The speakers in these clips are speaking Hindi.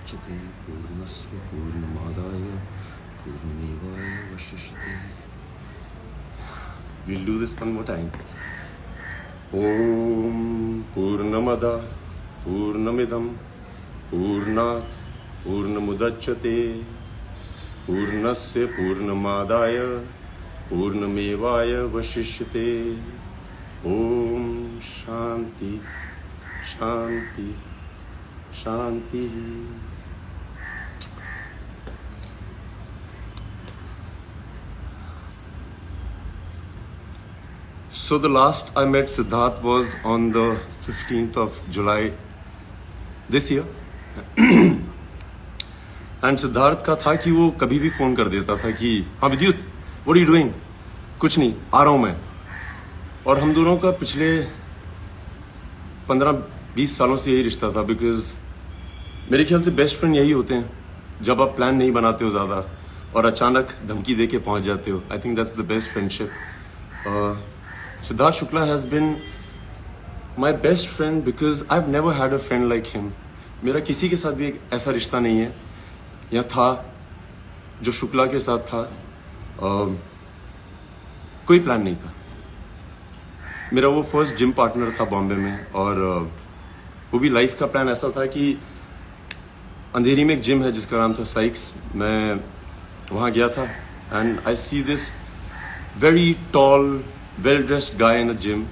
पूर्णमुदच्यते पूर्णस्य पूर्णमादाय पूर्णमेवावशिष्यते. We'll do this one more time. Om Purnamada Purnamidam Purnat Purnamudachyate Purnasya Purnamadaya Purnamevaya Vashishyate. Om Shanti Shanti Shanti. So the last I met Siddharth was on the 15th of July this year. And Siddharth का था कि वो कभी भी फोन कर देता था कि हाँ विद्युत, what are you doing? कुछ नहीं, आ रहा हूँ मैं. और हम दोनों का पिछले 15-20 सालों से यही रिश्ता था, बिकॉज मेरे ख्याल से बेस्ट फ्रेंड यही होते हैं जब आप प्लान नहीं बनाते हो ज़्यादा और अचानक धमकी दे के पहुँच जाते हो. I think that's the best friendship. Siddharth Shukla has been my best friend because I've never had a friend like him. मेरा किसी के साथ भी एक ऐसा रिश्ता नहीं है या था जो शुक्ला के साथ था. कोई प्लान नहीं था. मेरा वो फर्स्ट जिम पार्टनर था बॉम्बे में, और वो भी लाइफ का प्लान ऐसा था कि अंधेरी में एक जिम है जिसका नाम था साइक्स. मैं वहाँ गया था and I see this very tall well dressed guy in a gym.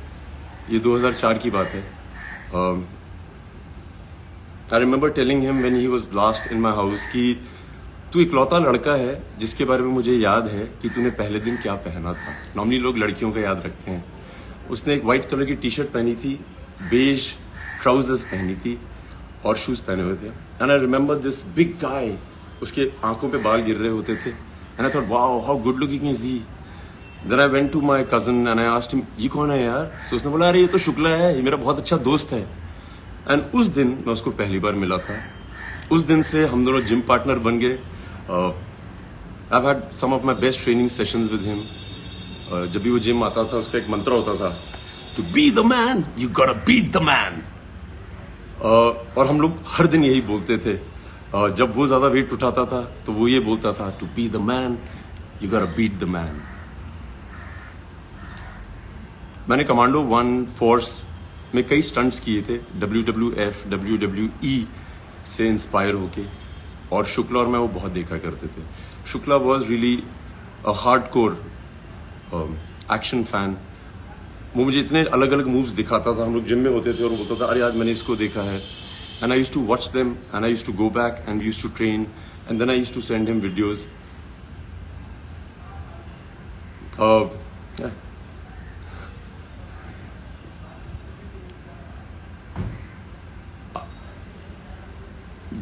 ये 2004 की बात है. I remember telling him when he was last in my house कि तू इकलौता लड़का है जिसके बारे में मुझे याद है कि तूने पहले दिन क्या पहना था. नॉर्मली लोग लड़कियों का याद रखते हैं. उसने एक वाइट कलर की टी शर्ट पहनी थी, बेज ट्राउजर्स पहनी थी और शूज पहने हुए थे. And I remember this big guy. उसके आंखों पे बाल गिर रहे होते थे. And I thought wow how good looking is he. Then I went to my cousin and I asked him, ये कौन है यार? So उसने बोला अरे ये तो शुक्ला है, ये मेरा बहुत अच्छा दोस्त है. And उस दिन मैं उसको पहली बार मिला था. उस दिन से हम दोनों जिम पार्टनर बन गए. I've had some of my best training sessions with him. जब भी वो जिम आता था उसका एक मंत्र होता था, To be the man, you gotta beat the man. और हम लोग हर दिन यही बोलते थे. जब वो ज़्यादा वेट उठाता था तो वो ये बोलता था, To be the man, you gotta beat the man. मैंने कमांडो 1 फोर्स में कई स्टंट्स किए थे, WWF, WWE से इंस्पायर होके, और शुक्ला और मैं वो बहुत देखा करते थे. Shukla was really a hardcore action fan. वो मुझे इतने अलग अलग मूव्स दिखाता था. हम लोग जिम में होते थे और वो बोलता था अरे आज मैंने इसको देखा है. And I used to watch them and I used to go back and used to train and then I used to send him videos.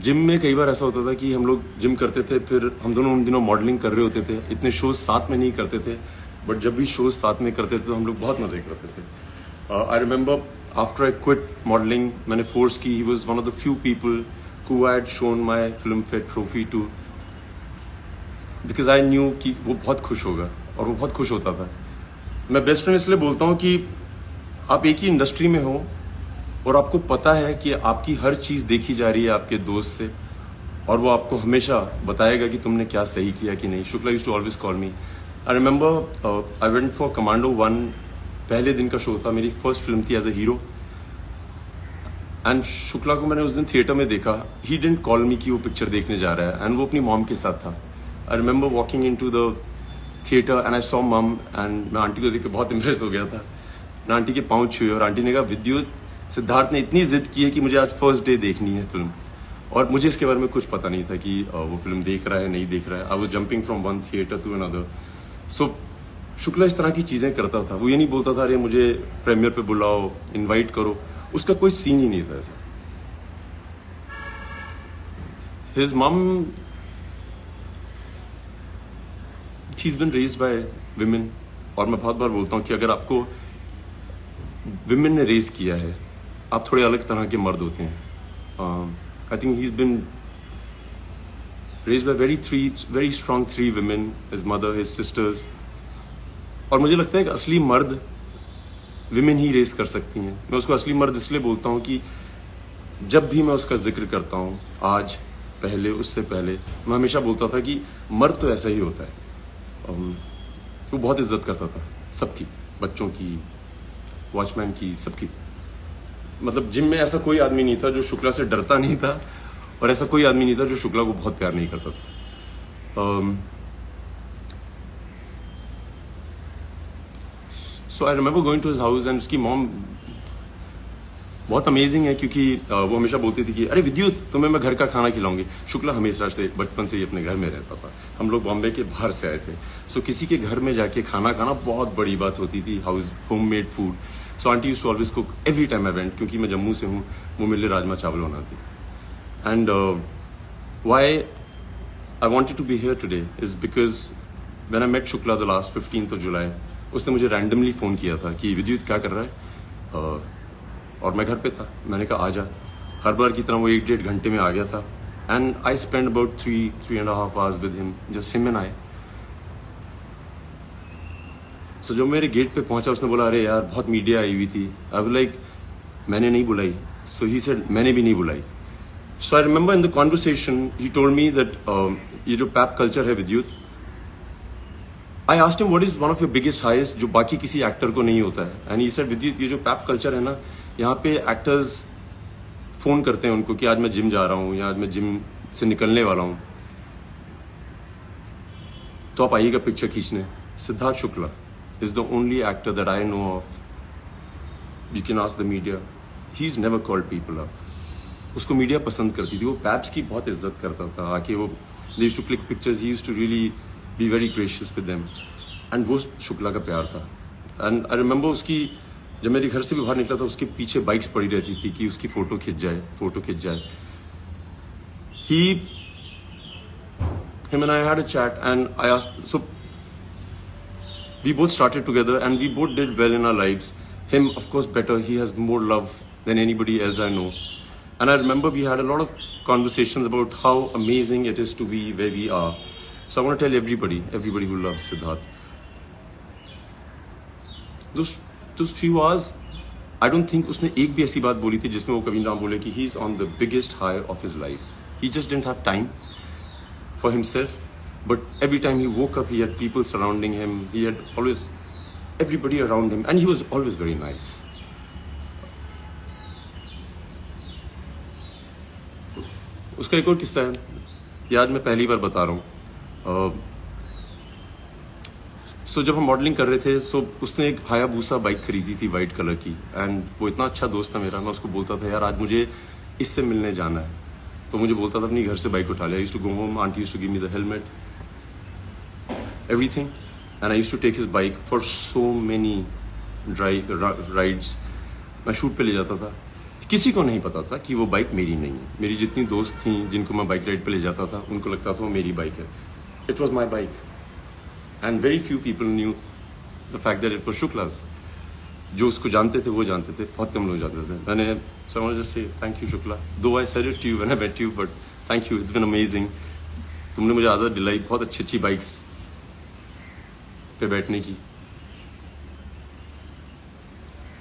Gym में कई बार ऐसा होता था कि हम लोग जिम करते थे, फिर हम दोनों उन दिनों मॉडलिंग कर रहे होते थे. इतने शोज साथ में नहीं करते थे, बट जब भी शोज साथ में करते थे तो हम लोग बहुत मजे करते थे. I remember after I quit modelling, मैंने फोर्स की. He was one of the few people who had shown my Filmfare trophy too, because I knew कि वो बहुत खुश होगा, और वो बहुत खुश होता था. मैं बेस्ट फ्रेंड इसलिए बोलता हूँ कि आप एक ही इंडस्ट्री में हो और आपको पता है कि आपकी हर चीज़ देखी जा रही है आपके दोस्त से, और वो आपको हमेशा बताएगा कि तुमने क्या सही किया कि नहीं. Shukla used to always call me. I remember I went for commando 1. पहले दिन का शो था, मेरी फर्स्ट फिल्म थी as a hero. And Shukla को मैंने उस दिन थिएटर में देखा. ही डिडंट कॉल मी कि वो पिक्चर देखने जा रहा है, एंड वो अपनी मॉम के साथ था. I remember walking into the theatre and I saw mum, एंड मैं आंटी को देख के बहुत इम्प्रेस हो गया था. मैं आंटी के पाँव छुए और आंटी ने कहा विद्युत, सिद्धार्थ ने इतनी जिद की है कि मुझे आज फर्स्ट डे देखनी है फिल्म. और मुझे इसके बारे में कुछ पता नहीं था कि वो फिल्म देख रहा है नहीं देख रहा है. I was jumping from one theatre to another. So Shukla इस तरह की चीज़ें करता था. वो ये नहीं बोलता था अरे मुझे प्रीमियर पे बुलाओ, इनवाइट करो. उसका कोई सीन ही नहीं था ऐसा. His mum, she is been raised by women. और मैं बहुत बार बोलता हूँ कि अगर आपको विमेन ने रेज किया है, आप थोड़े अलग तरह के मर्द होते हैं. I think he is been raised bye very strong 3 women, his mother, his sisters. और मुझे लगता है कि असली मर्द विमेन ही रेस कर सकती हैं. मैं उसको असली मर्द इसलिए बोलता हूँ कि जब भी मैं उसका जिक्र करता हूँ आज, पहले, उससे पहले मैं हमेशा बोलता था कि मर्द तो ऐसा ही होता है। वो बहुत इज्जत करता था सबकी, बच्चों की, वॉचमैन की, सबकी। मतलब जिम में ऐसा कोई आदमी नहीं था जो शुक्ला से डरता नहीं था, और ऐसा कोई आदमी नहीं था जो शुक्ला को बहुत प्यार नहीं करता था। So I remember going to his house and उसकी मॉम बहुत अमेजिंग है, क्योंकि वो हमेशा बोलती थी कि अरे विद्युत, तुम्हें मैं घर का खाना खिलाऊंगी। शुक्ला हमेशा से बचपन से ही अपने घर में रहता था। हम लोग बॉम्बे के बाहर से आए थे, सो किसी के घर में जाके खाना खाना बहुत बड़ी बात होती थी, homemade food. So aunty used to always cook every time I went, क्योंकि मैं जम्मू से हूँ, वो मेरे लिए राजमा चावल बनाती। And why I wanted to be here today is because when I met Shukla the last 15th of July, उसने मुझे रैंडमली फ़ोन किया था कि विद्युत क्या कर रहा है, और मैं घर पे था। मैंने कहा आजा। हर बार की तरह वो 1-1.5 घंटे में आ गया था। And I spend about 3.5 hours with him, just him and I. So जब मेरे गेट पे पहुंचा, उसने बोला अरे यार बहुत मीडिया आई हुई थी। आई वाज लाइक मैंने नहीं बुलाई। सो ही सेड मैंने भी नहीं बुलाई। So I remember in the conversation he told me that ये जो पैप कल्चर है Vidyut, I asked him what is one of your biggest highest जो बाकी किसी एक्टर को नहीं होता है। एंड ही सेड विद्युत, ये जो पैप कल्चर है ना, यहाँ पे एक्टर्स फोन करते हैं उनको कि आज मैं जिम जा रहा हूँ या आज मैं जिम से निकलने वाला हूँ, तो आप आइएगा पिक्चर खींचने। Siddharth Shukla is the only actor that I know of. You can ask the media. He's never called people up. उसको मीडिया पसंद करती थी, वो पैप्स की बहुत इज्जत करता था। आके वो they used to click pictures, he used to really be very gracious with them. And वो शुक्ला का प्यार था। And I remember उसकी, जब मेरे घर से भी बाहर निकला था, उसके पीछे बाइक्स पड़ी रहती थी कि उसकी फोटो खिंच जाए। Him and I had a chat and I asked, so we both started together and we both did well in our lives. Him, of course, better. He has more love than anybody else I know. And I remember we had a lot of conversations about how amazing it is to be where we are. So I want to tell everybody who loves Siddharth, those few hours, I don't think उसने एक भी ऐसी बात बोली थी जिसमें वो कभी ना बोले कि he is on the biggest high of his life. He just didn't have time for himself. But every time he woke up, he had people surrounding him. He had always everybody around him, and he was always very nice. उसका एक और किस्सा है, ये आज मैं पहली बार बता रहा हूँ। सो जब हम मॉडलिंग कर रहे थे, सो उसने एक हायाबूसा बाइक खरीदी थी वाइट कलर की। एंड वो इतना अच्छा दोस्त था मेरा, मैं उसको बोलता था यार आज मुझे इससे मिलने जाना है, तो मुझे बोलता था अपनी घर से बाइक उठा ले। I used to go home, aunty used to give me the helmet, everything, and I used to take his bike for so many rides. मैं शूट पे ले जाता था, किसी को नहीं पता था कि वो बाइक मेरी नहीं है। मेरी जितनी दोस्त थी जिनको मैं बाइक राइड पे ले जाता था, उनको लगता था वो मेरी बाइक है। It was my bike, and very few people knew the fact that it was Shukla's. जो उसको जानते थे वो जानते थे, बहुत कम लोग जानते थे। मैंने so I want to just say thank you Shukla, though I said it to you when I met you, but thank you, it's been amazing. तुमने मुझे आदत दिलाई बहुत अच्छी बाइक्स पे बैठने की।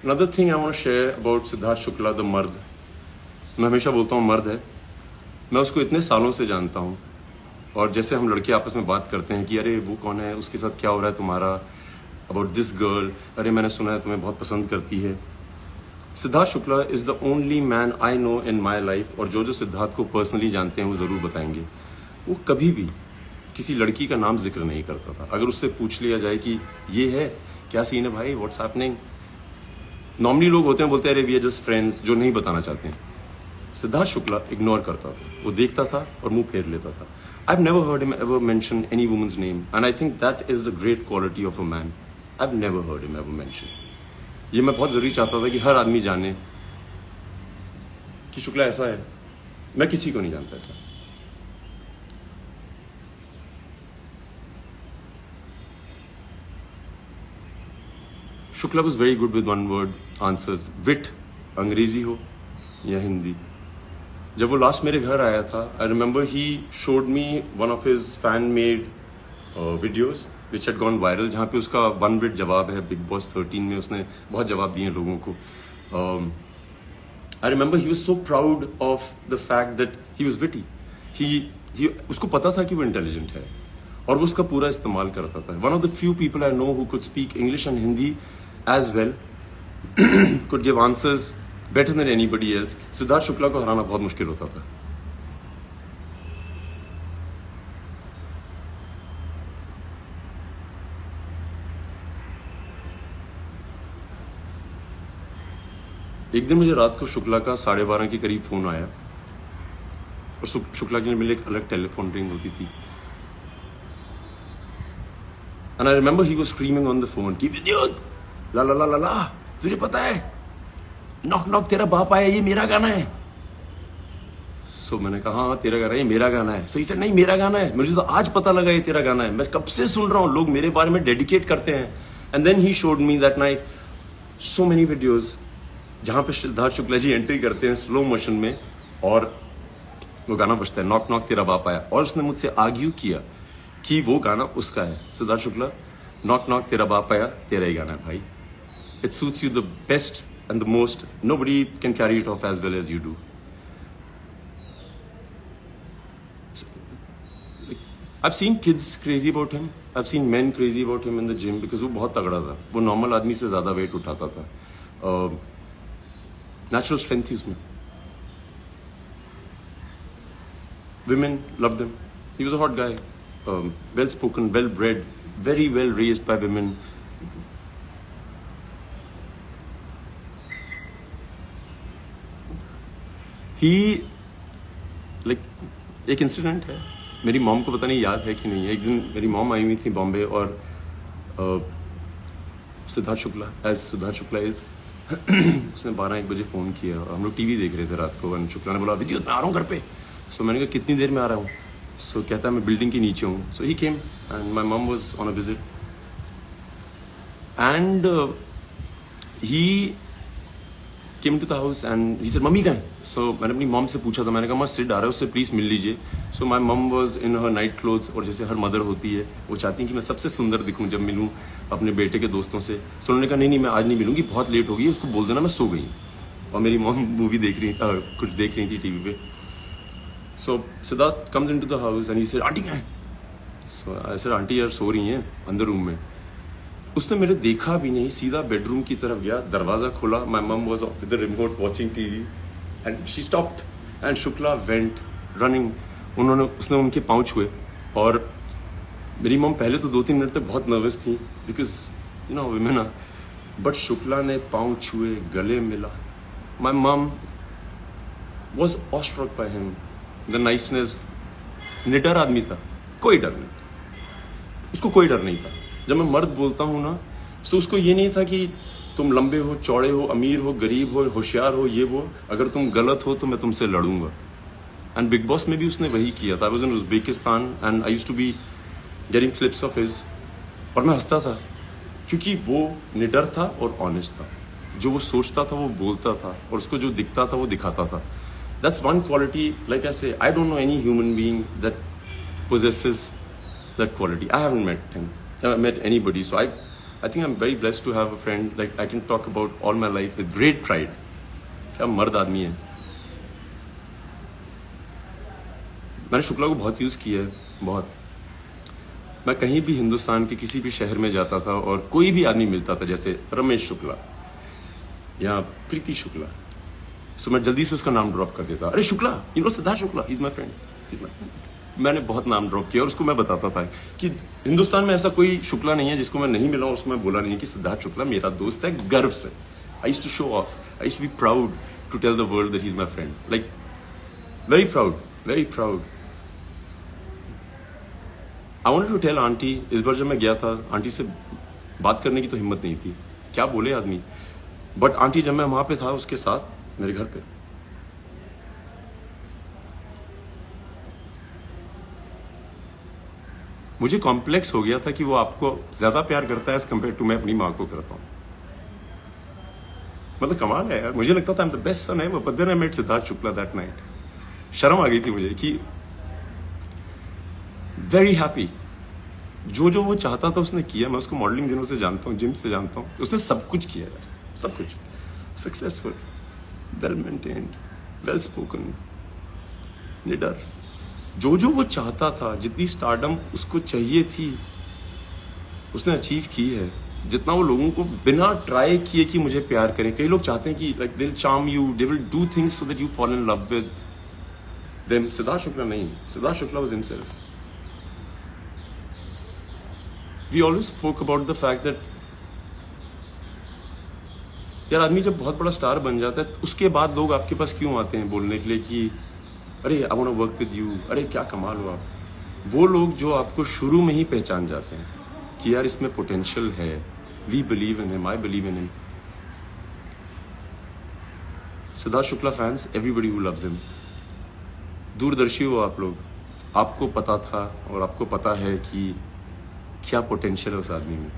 Another thing I want to share about Siddharth Shukla, the मर्द। मैं हमेशा बोलता हूँ मर्द है। मैं उसको इतने सालों से जानता हूँ, और जैसे हम लड़के आपस में बात करते हैं कि अरे वो कौन है, उसके साथ क्या हो रहा है तुम्हारा, अबाउट दिस गर्ल, अरे मैंने सुना है तुम्हें बहुत पसंद करती है। Siddharth Shukla is the only man I know in my life, और जो सिद्धार्थ को पर्सनली जानते हैं वो ज़रूर बताएंगे, वो कभी भी किसी लड़की का नाम जिक्र नहीं करता था। अगर उससे पूछ लिया जाए कि ये है क्या सीन है भाई, व्हाट्स हैपनिंग, नॉर्मली लोग होते हैं बोलते हैं अरे वी आर जस्ट फ्रेंड्स, जो नहीं बताना चाहते हैं। सिद्धार्थ शुक्ला इग्नोर करता था, वो देखता था और मुंह फेर लेता था। I have never heard him ever mention any woman's name, and I think that is a great quality of a man. I have never heard him ever mention. ये मैं बहुत जरूरी चाहता था कि हर आदमी जाने कि शुक्ला ऐसा है। मैं किसी को नहीं जानता ऐसा। Shukla was very good with one word answers. विट, अंग्रेजी हो या हिंदी। जब वो लास्ट मेरे घर आया था, I remember he showed me one of his fan made videos which had gone viral, जहाँ पे उसका 1 विट जवाब है बिग बॉस 13 में। उसने बहुत जवाब दिए लोगों को। I remember he was so proud of the fact that he was witty. उसको पता था कि वो इंटेलिजेंट है और वो उसका पूरा इस्तेमाल करता था. One of the few people I know who could speak English and Hindi as well, could give answers better than anybody else. Siddharth Shukla को हराना बहुत मुश्किल होता था. एक दिन मुझे रात को शुक्ला का 12:30 के करीब फोन आया और शुक्ला के लिए मेरे एक अलग टेलीफोन रिंग होती थी. And I remember he was screaming on the phone, "Keep idiot! ला ला ला ला ला, तुझे पता है नॉक नॉक तेरा बाप आया, ये मेरा गाना है." सो मैंने कहा हाँ तेरा गाना है, ये मेरा गाना है. सही से नहीं मेरा गाना है, मुझे तो आज पता लगा ये तेरा गाना है, मैं कब से सुन रहा हूँ, लोग मेरे बारे में डेडिकेट करते हैं. And then he showed me that night so many videos जहाँ पे सिद्धार्थ शुक्ला जी एंट्री करते हैं स्लो मोशन में और वो गाना बजता है नॉक नॉक तेरा बाप आया. और उसने मुझसे आर्ग्यू किया कि वो गाना उसका है. सिद्धार्थ शुक्ला, नॉक नॉक तेरा बाप आया तेरा ही गाना है भाई. It suits you the best and the most. Nobody can carry it off as well as you do. I've seen kids crazy about him. I've seen men crazy about him in the gym because वो बहुत तगड़ा था. वो नॉर्मल आदमी से ज़्यादा वेट उठाता था. Natural strength थी उसमें. Women loved him. He was a hot guy. Well spoken, well bred, very well raised by women. ही एक इंसिडेंट है, मेरी मॉम को पता नहीं याद है कि नहीं है. एक दिन मेरी मॉम आई हुई थी बॉम्बे और सिद्धार्थ शुक्ला इज उसने 12-1 बजे फ़ोन किया और हम लोग टीवी देख रहे थे रात को. शुक्ला ने बोला विद्युत मैं आ रहा हूँ घर पे. सो मैंने कहा कितनी देर में आ रहा हूँ. सो कहता है मैं बिल्डिंग के नीचे हूँ. So he came and my mom was on a visit and he came to the house and he said मम्मी कहाँ है. So मैंने अपनी मॉम से पूछा था, मैंने कहा मस्त सिड आ रहा है, उससे प्लीज़ मिल लीजिए. So my mom was in her night clothes और जैसे हर मदर होती है वो चाहती है कि मैं सबसे सुंदर दिखूं जब मिलूं अपने बेटे के दोस्तों से. So उन्होंने कहा नहीं मैं आज नहीं मिलूंगी, बहुत लेट हो गई, उसको बोल देना मैं सो गई. और मेरी मॉम मूवी देख रही कुछ देख रही थी टीवी पे. So Siddharth comes into the house and he said aunty कहाँ है. So I said आंटी यार सो रही हैं अंदर रूम में. उसने मेरे देखा भी नहीं, सीधा बेडरूम की तरफ गया, दरवाजा खोला. माई mum was with the remote watching TV and she stopped and Shukla went running. उसने उनके पाँव छुए और मेरी मम पहले तो 2-3 मिनट तक बहुत नर्वस थी because you know women are. But Shukla ने पाँव छुए, गले मिला. My mum was awestruck by him, the niceness. निडर आदमी था, कोई डर नहीं, उसको कोई डर नहीं था. जब मैं मर्द बोलता हूँ ना तो उसको ये नहीं था कि तुम लंबे हो, चौड़े हो, अमीर हो, गरीब हो, होशियार हो, ये वो, अगर तुम गलत हो तो मैं तुमसे लड़ूंगा. एंड बिग बॉस में भी उसने वही किया था. I was in Uzbekistan and I used to be getting clips of his और मैं हंसता था क्योंकि वो निडर था और ऑनेस्ट था. जो वो सोचता था वो बोलता था और उसको जो दिखता था वो दिखाता था. That's one quality. Like I say I don't know any human being that possesses that quality. I haven't met him. Never met anybody. So I think I'm very blessed to have a friend like I can talk about all my life with great pride. क्या मर्द आदमी है. मैंने शुक्ला को बहुत यूज़ किया है, बहुत. मैं कहीं भी हिंदुस्तान के किसी भी शहर में जाता था और कोई भी आदमी मिलता था जैसे रमेश शुक्ला या प्रीति शुक्ला, सो मैं जल्दी से उसका नाम ड्रॉप कर देता. अरे Shukla, you know Siddharth Shukla, he is my friend, he is my friend. मैंने बहुत नाम ड्रॉप किया और उसको मैं बताता था कि हिंदुस्तान में ऐसा कोई शुक्ला नहीं है जिसको मैं नहीं मिला और उसको मैं बोला नहीं कि सिद्धार्थ शुक्ला मेरा दोस्त है, गर्व से. I used to show off, I used to be proud to tell the world that he is my friend. Like very proud, very proud. I wanted to tell aunty. इस बार जब मैं गया था आंटी से बात करने की तो हिम्मत नहीं थी, क्या बोले आदमी. बट आंटी जब मैं वहां पे था उसके साथ मेरे घर पे, मुझे कॉम्प्लेक्स हो गया था कि वो आपको ज्यादा प्यार करता है एज कम्पेयर टू मैं अपनी माँ को करता हूँ. मतलब कमाल है यार. मुझे लगता था I am the best son ever, but then I met Siddharth Shukla that night. शर्म आ गई थी मुझे कि वेरी हैप्पी. जो जो वो चाहता था उसने किया. मैं उसको मॉडलिंग दिनों से जानता हूँ, जिम से जानता हूँ. उसने सब कुछ किया यार, सब कुछ. Successful, well maintained, well spoken, निडर, जो जो वो चाहता था, जितनी स्टारडम उसको चाहिए थी, उसने अचीव की है। जितना वो लोगों को बिना ट्राई किए कि मुझे प्यार करें, कई लोग चाहते हैं कि like they will charm you, they will do things so that you fall in love with them. Siddharth Shukla नहीं, Siddharth Shukla was himself. We always spoke about the fact that यार आदमी जब बहुत बड़ा स्टार बन जाता है उसके बाद लोग आपके पास क्यों आते हैं बोलने के लिए कि अरे I want to work with you, अरे क्या कमाल हुआ। वो लोग जो आपको शुरू में ही पहचान जाते हैं कि यार इसमें पोटेंशियल है, we believe in him, I believe in him. Siddharth Shukla fans, everybody who loves him, दूरदर्शी हो आप लोग, आपको पता था और आपको पता है कि क्या पोटेंशियल है उस आदमी में।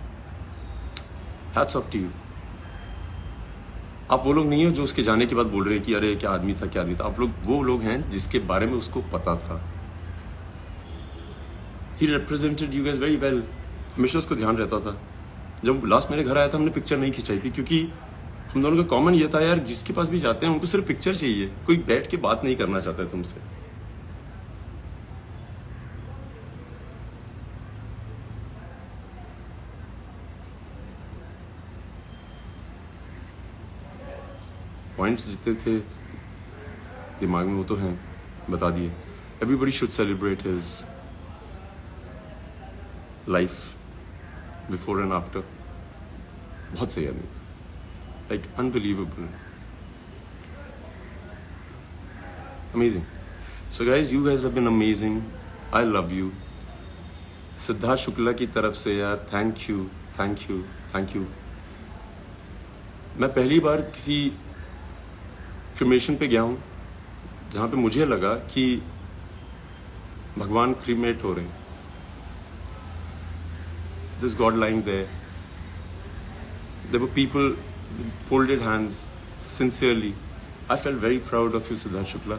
Hats off to you. आप वो लोग नहीं हो जो उसके जाने के बाद बोल रहे हैं कि अरे क्या आदमी था, क्या आदमी था। आप लोग वो लोग हैं जिसके बारे में उसको पता था। He represented you guys very well. हमेशा उसको ध्यान रहता था। जब लास्ट मेरे घर आया था हमने पिक्चर नहीं खिंचाई थी, क्योंकि हम दोनों का कॉमन ये था यार जिसके पास भी जाते हैं उनको सिर्फ पिक्चर चाहिए, कोई बैठ के बात नहीं करना चाहता है तुमसे। पॉइंट्स जितने थे दिमाग में वो तो हैं, बता दिए। Everybody should celebrate his life before and after. बहुत सही आदमी, like unbelievable, amazing. So guys, you guys have been amazing, I love you. Siddharth Shukla की तरफ से यार thank you, thank you, thank you. मैं पहली बार किसी क्रिमेशन पे गया हूँ जहाँ पे मुझे लगा कि भगवान क्रीमेट हो रहे हैं। This god lying there, there were people with folded hands, sincerely. I felt very proud of you, Siddharth Shukla.